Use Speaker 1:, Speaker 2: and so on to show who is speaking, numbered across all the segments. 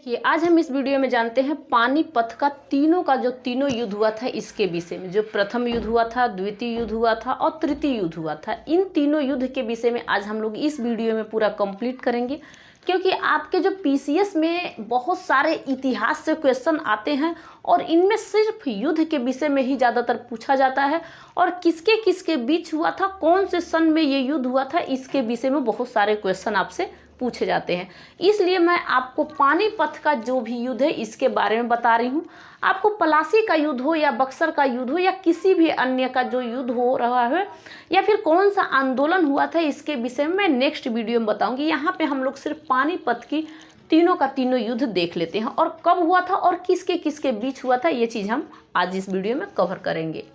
Speaker 1: ये आज हम इस वीडियो में जानते हैं पानीपत का जो तीनों युद्ध हुआ था इसके विषय में। जो प्रथम युद्ध हुआ था, द्वितीय युद्ध हुआ था और तृतीय युद्ध हुआ था, इन तीनों युद्ध के विषय में आज हम लोग इस वीडियो में पूरा कंप्लीट करेंगे। क्योंकि आपके जो पीसीएस में बहुत सारे इतिहास से क्वेश्चन आते हैं और इनमें सिर्फ युद्ध के विषय में ही ज़्यादातर पूछा जाता है और किसके किसके बीच हुआ था, कौन से सन में ये युद्ध हुआ था, इसके विषय में बहुत सारे क्वेश्चन आपसे पूछे जाते हैं। इसलिए मैं आपको पानीपत का जो भी युद्ध है इसके बारे में बता रही हूँ। आपको पलासी का युद्ध हो या बक्सर का युद्ध हो या किसी भी अन्य का जो युद्ध हो रहा है या फिर कौन सा आंदोलन हुआ था, इसके विषय में मैं नेक्स्ट वीडियो में बताऊंगी। यहाँ पे हम लोग सिर्फ पानीपत की तीनों का तीनों युद्ध देख लेते हैं और कब हुआ था और किसके किसके बीच हुआ था, ये चीज़ हम आज इस वीडियो में कवर करेंगे।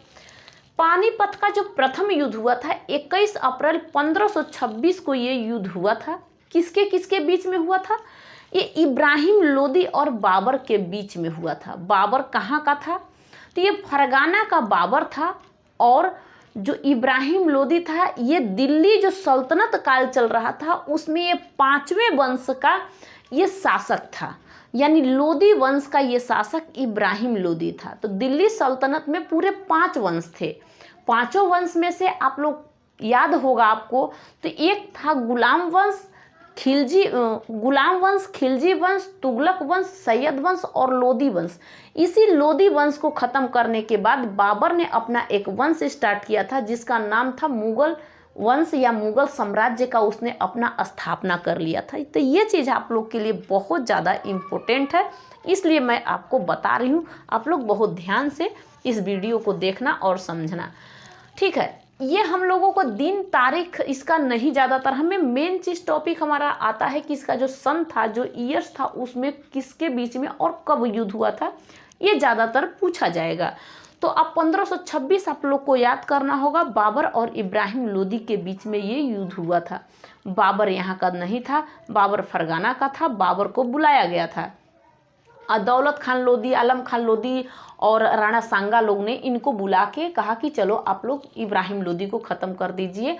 Speaker 1: पानीपत का जो प्रथम युद्ध हुआ था 21 अप्रैल 1526 को ये युद्ध हुआ था। किसके किसके बीच में हुआ था? ये इब्राहिम लोदी और बाबर के बीच में हुआ था। बाबर कहाँ का था? तो ये फरगाना का बाबर था और जो इब्राहिम लोदी था ये दिल्ली जो सल्तनत काल चल रहा था उसमें ये 5वें वंश का ये शासक था। यानी लोदी वंश का ये शासक इब्राहिम लोदी था। तो दिल्ली सल्तनत में पूरे 5 वंश थे। पांचों वंश में से आप लोग याद होगा आपको, तो एक था गुलाम वंश, खिलजी वंश, तुगलक वंश, सैयद वंश और लोदी वंश। इसी लोदी वंश को ख़त्म करने के बाद बाबर ने अपना एक वंश स्टार्ट किया था जिसका नाम था मुगल वंश या मुगल साम्राज्य का उसने अपना स्थापना कर लिया था। तो ये चीज़ आप लोग के लिए बहुत ज़्यादा इम्पोर्टेंट है, इसलिए मैं आपको बता रही हूँ। आप लोग बहुत ध्यान से इस वीडियो को देखना और समझना, ठीक है। ये हम लोगों को दिन तारीख इसका नहीं, ज़्यादातर हमें मेन चीज़ टॉपिक हमारा आता है कि इसका जो सन था, जो ईयर्स था, उसमें किसके बीच में और कब युद्ध हुआ था, ये ज़्यादातर पूछा जाएगा। तो अब 1526 आप लोग को याद करना होगा। बाबर और इब्राहिम लोदी के बीच में ये युद्ध हुआ था। बाबर यहाँ का नहीं था, बाबर फरगाना का था। बाबर को बुलाया गया था। दौलत खान लोदी, आलम खान लोदी और राणा सांगा लोग ने इनको बुला के कहा कि चलो आप लोग इब्राहिम लोदी को ख़त्म कर दीजिए।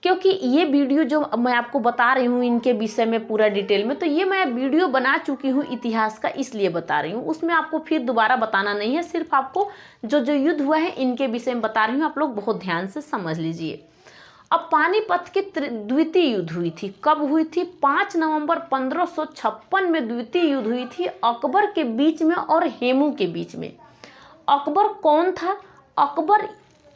Speaker 1: क्योंकि ये वीडियो जो मैं आपको बता रही हूँ इनके विषय में पूरा डिटेल में, तो ये मैं वीडियो बना चुकी हूँ इतिहास का, इसलिए बता रही हूँ। उसमें आपको फिर दोबारा बताना नहीं है, सिर्फ आपको जो जो युद्ध हुआ है इनके विषय में बता रही हूँ। आप लोग बहुत ध्यान से समझ लीजिए। अब पानीपत की द्वितीय युद्ध हुई थी। कब हुई थी? 5 नवंबर 1556 में द्वितीय युद्ध हुई थी अकबर के बीच में और हेमू के बीच में। अकबर कौन था? अकबर,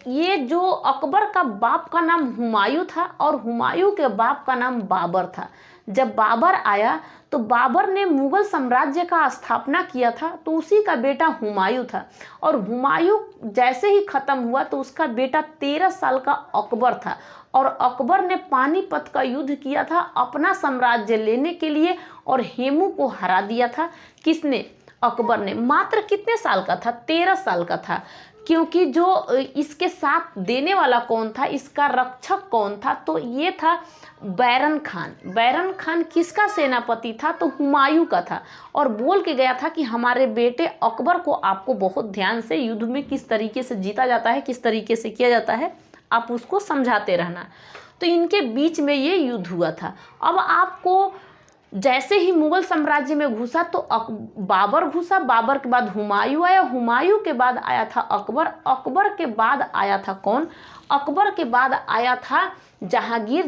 Speaker 1: ये जो अकबर का बाप का नाम हुमायूं था और हुमायूं के बाप का नाम बाबर था। जब बाबर आया तो बाबर ने मुगल साम्राज्य का स्थापना किया था, तो उसी का बेटा हुमायूं था। और हुमायूं जैसे ही ख़त्म हुआ तो उसका बेटा 13 साल का अकबर था और अकबर ने पानीपत का युद्ध किया था अपना साम्राज्य लेने के लिए और हेमू को हरा दिया था। किसने? अकबर ने। मात्र कितने साल का था? 13 साल का था। क्योंकि जो इसके साथ देने वाला कौन था, इसका रक्षक कौन था? तो ये था बैरन खान। बैरन खान किसका सेनापति था? तो हुमायूं का था। और बोल के गया था कि हमारे बेटे अकबर को आपको बहुत ध्यान से युद्ध में किस तरीके से जीता जाता है, किस तरीके से किया जाता है, आप उसको समझाते रहना। तो इनके बीच में ये युद्ध हुआ था। अब आपको जैसे ही मुगल साम्राज्य में घुसा तो बाबर घुसा, बाबर के बाद हुमायूं आया, हुमायूं के बाद आया था अकबर, अकबर के बाद आया था कौन? अकबर के बाद आया था जहांगीर।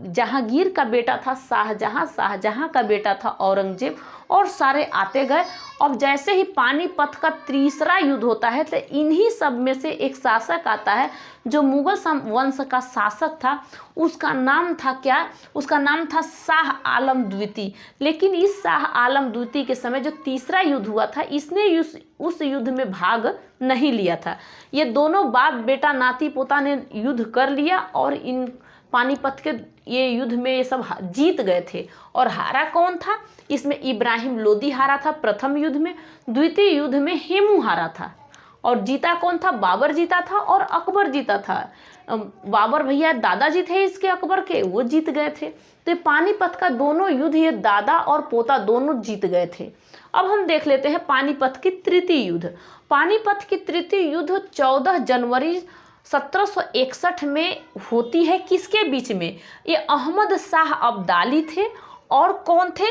Speaker 1: जहांगीर का बेटा था शाहजहां, शाहजहां का बेटा था औरंगजेब, और सारे आते गए। अब जैसे ही पानीपत का तीसरा युद्ध होता है तो इन्हीं सब में से एक शासक आता है जो मुगल वंश का शासक था। उसका नाम था क्या? उसका नाम था शाह आलम द्वितीय। लेकिन इस शाह आलम द्वितीय के समय जो तीसरा युद्ध हुआ था, इसने उस युद्ध में भाग नहीं लिया था। ये दोनों बाप बेटा नाती पोता ने युद्ध कर लिया और इन पानीपत के ये युद्ध में ये सब जीत गए थे। और हारा कौन था? इसमें इब्राहिम लोदी हारा था प्रथम युद्ध में। द्वितीय युद्ध में हेमू हारा था। और जीता कौन था? बाबर जीता था और अकबर जीता था। बाबर भैया दादाजी थे इसके अकबर के, वो जीत गए थे। तो पानीपत का दोनों युद्ध ये दादा और पोता दोनों जीत गए थे। अब हम देख लेते हैं पानीपत की तृतीय युद्ध। पानीपत की तृतीय युद्ध 14 जनवरी 1761 में होती है। किसके बीच में? ये अहमद शाह अब्दाली थे और कौन थे,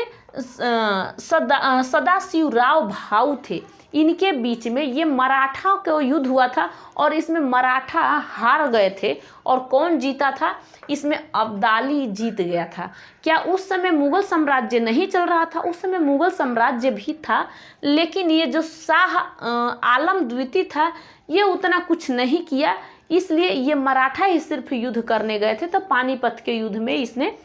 Speaker 1: सदाशिवराव भाऊ थे। इनके बीच में ये मराठा का युद्ध हुआ था और इसमें मराठा हार गए थे। और कौन जीता था, इसमें अब्दाली जीत गया था। क्या उस समय मुगल साम्राज्य नहीं चल रहा था? उस समय मुगल साम्राज्य भी था, लेकिन ये जो शाह आलम द्वितीय था ये उतना कुछ नहीं किया, इसलिए ये मराठा ही सिर्फ युद्ध करने गए थे। तो पानीपत के युद्ध में इसने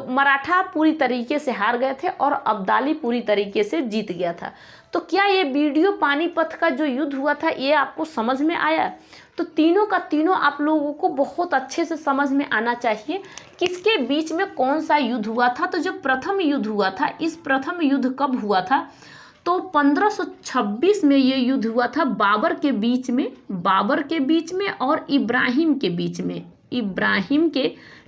Speaker 1: मराठा पूरी तरीके से हार गए थे और अब्दाली पूरी तरीके से जीत गया था। तो क्या ये वीडियो पानीपत का जो युद्ध हुआ था ये आपको समझ में आया? तो तीनों का तीनों आप लोगों को बहुत अच्छे से समझ में आना चाहिए किसके बीच में कौन सा युद्ध हुआ था। तो जो प्रथम युद्ध हुआ था, इस प्रथम युद्ध कब हुआ था? तो 1526 में ये युद्ध हुआ था बाबर के बीच में और इब्राहिम के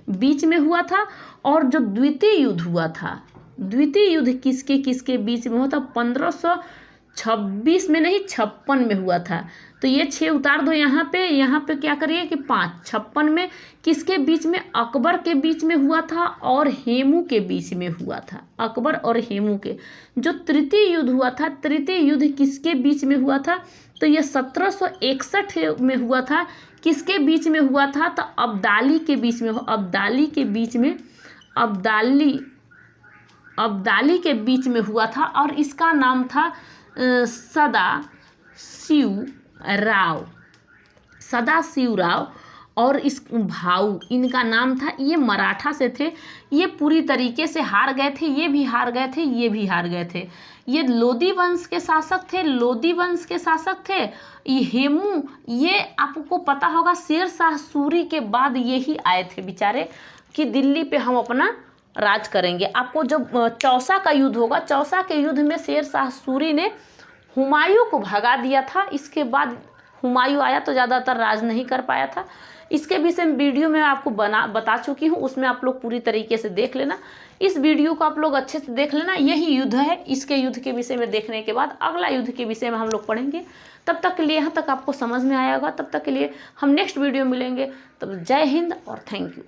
Speaker 1: बीच में हुआ था। और जो द्वितीय युद्ध हुआ था, द्वितीय युद्ध किसके बीच में हुआ था? 1526 में नहीं, 56 में हुआ था। तो ये 6 उतार दो यहाँ पे क्या करिए कि 5, 56 में किसके बीच में? अकबर के बीच में हुआ था और हेमू के बीच में हुआ था। अकबर और हेमू के। जो तृतीय युद्ध हुआ था, तृतीय युद्ध किसके बीच में हुआ था? तो ये 1761 में हुआ था। किसके बीच में हुआ था? तो अब्दाली के बीच में, अब्दाली के बीच में हुआ था और इसका नाम था सदाशिवराव और इस भाऊ, इनका नाम था। ये मराठा से थे, ये पूरी तरीके से हार गए थे, ये भी हार गए थे। ये लोदी वंश के शासक थे। ये हेमू, ये आपको पता होगा शेरशाह सूरी के बाद ये ही आए थे बेचारे कि दिल्ली पे हम अपना राज करेंगे। आपको जब चौसा का युद्ध होगा, चौसा के युद्ध में शेरशाह सूरी ने हुमायूं को भगा दिया था। इसके बाद हुमायूं आया तो ज़्यादातर राज नहीं कर पाया था। इसके विषय में वीडियो में आपको बता चुकी हूँ, उसमें आप लोग पूरी तरीके से देख लेना। इस वीडियो को आप लोग अच्छे से देख लेना। यही युद्ध है, इसके युद्ध के विषय में देखने के बाद अगला युद्ध के विषय में हम लोग पढ़ेंगे। तब तक के लिए यहाँ तक आपको समझ में आया होगा। तब तक के लिए हम नेक्स्ट वीडियो मिलेंगे। तब जय हिंद और थैंक यू।